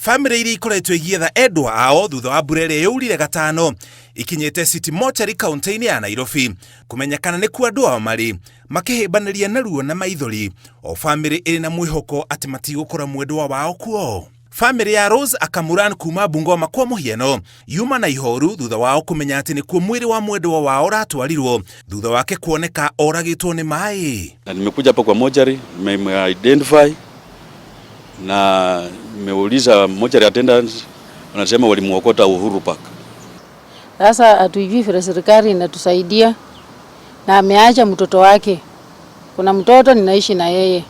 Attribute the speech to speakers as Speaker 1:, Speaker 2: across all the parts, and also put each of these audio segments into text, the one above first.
Speaker 1: Family iri ikoretwo igietha endwa ao thutha wa mbura ĩrĩa yaurire gatano ikinyĩte City Mortuary kaunti-inĩ ya Nairobi kumenyekana nĩ kuo andũ ao marĩ makĩhĩmbanĩria na ruo na maithori o family ĩrĩ na mwĩhoko atĩ matigũkora mwendwa wao kuo. Family ya Rose Akamuran kuma Bungoma kwa mũhiano yuma na ihoru thutha wao kumenya atĩ nĩ kuo mwĩrĩ wa mwendwa wao ratwarirwo thutha wake kuoneka oragĩtwo nĩ maĩ.
Speaker 2: Na nimekuja hapa kwa mortuary, nimeidentify na nimeuliza mortuary attendants, wanasema walimuokota Uhuru Park.
Speaker 3: Sasa hatujui vile serikali inatusaidia na ameacha mtoto wake. Kuna mtoto ninaishi na yeye.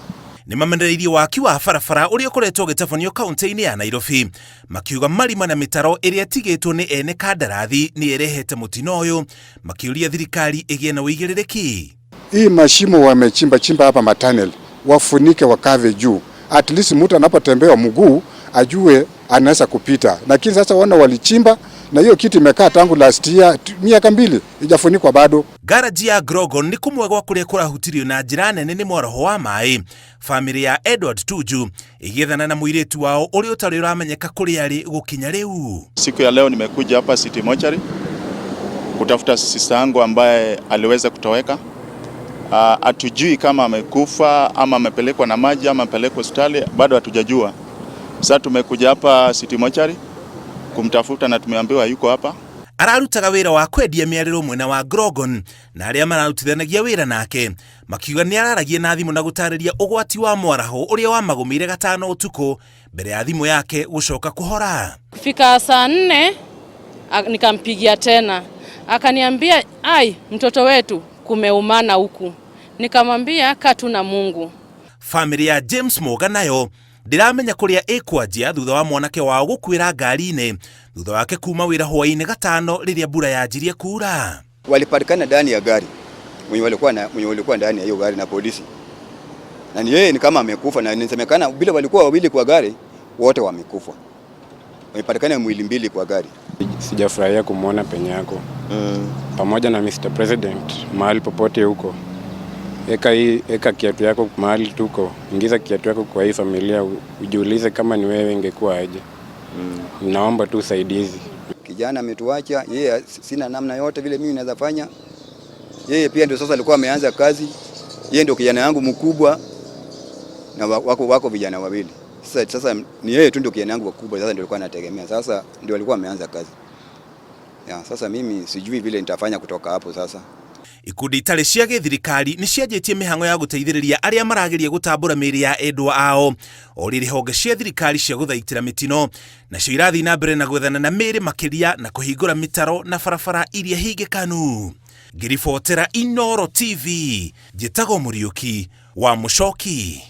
Speaker 1: Ni mamendereirie waki wa barabara uria ukoretwo gitabanio kaunti-inĩ ya Nairobi makiuga marima na mitaro ĩrĩa tigĩtwo nĩ ene kandarathi nĩ ĩrehete mutino ũyũ makiuria thirikari ĩgĩe na ũigĩrĩrĩki.
Speaker 4: Hii mashimo wamechimba hapa matanel wafunike wakave juu, at least mtu anapotembea mguu ajue anaweza kupita. Lakini sasa wana walichimba na hiyo kitu imekaa tangu last year miaka 2 ijafunikwa bado.
Speaker 1: Garaji ya Grogon ni kumwe gwa kuria kurahutirio na njira nene ni mwaraho wa mai. Family ya Edward Tuju igethana na muiretu wao uri utari uramenyeka kuri ari gukinya riu.
Speaker 5: Siku ya leo nimekuja hapa City Mortuary kutafuta sister yangu ambaye aliweza kutoweka. Hatujui kama amekufa ama amepelekwa na maji ama amepelekwa hospitali, bado hatujajua. Sasa tumekuja hapa City Mortuary kumtafuta na tumeambiwa yuko hapa.
Speaker 1: Ararutaga wira wa kwendia miariro mwena wa Grogon na aria mararutithanagia wira nake makiuga ni araragie na thimu na gutariria ugwati wa mwaraho uria wamagumire gatano utuku mbere ya thimu yake gucoka kuhora.
Speaker 6: Kufika saa 4 nikampigia tena akaniambia mtoto wetu kumeumana huku. Nikamwambia katu na Mungu.
Speaker 1: Family ya James Morgan nayo ndiramenya kuria ikwanjia thutha wa mwanake wao gukwira ngari-inĩ thutha wake kuma wira hwainĩ gatano riria mbura yanjirie kura.
Speaker 7: Walipatikana ndani ya gari mwenye walikuwa ndani ya hiyo gari na polisi, na ni yeye ni kama amekufa, na inasemekana bila walikuwa wawili kwa gari wote wamekufa. Walipatikana mwili mbili kwa gari.
Speaker 8: Sijafurahia kumuona penye yako pamoja na Mr. President mahali popote huko. Eka kiatu yako mahali tuko, ingiza kiatu yako kwa hii familia, ujiulize kama ni wewe ingekuwa aje. Naomba tu usaidizi.
Speaker 7: Kijana ametuacha, yeye sina namna yote vile mimi naweza fanya. Yeye pia ndio sasa alikuwa ameanza kazi. Yeye ndio kijana yangu mkubwa na wako vijana wawili. Sasa ni yeye tu ndio kijana yangu mkubwa, sasa ndio alikuwa anategemea. Sasa ndio alikuwa ameanza kazi. Sasa mimi sijui vile nitafanya kutoka hapo sasa.
Speaker 1: Ikundi itari cia githirikari ni cianjitie mihango ya guteithĩrĩria aria marageria gutambura mĩĩrĩ ya endwa ao o rĩrĩ honge cia thirikari cia guthaitĩra mitino nacio irathi na mbere na gwethana na mĩĩrĩ makiria na kuhingũra mitaro na barabara iria hingĩkanu. Ngiribotera Inooro TV, njĩtagwo Mũriũki wa Mũchoki.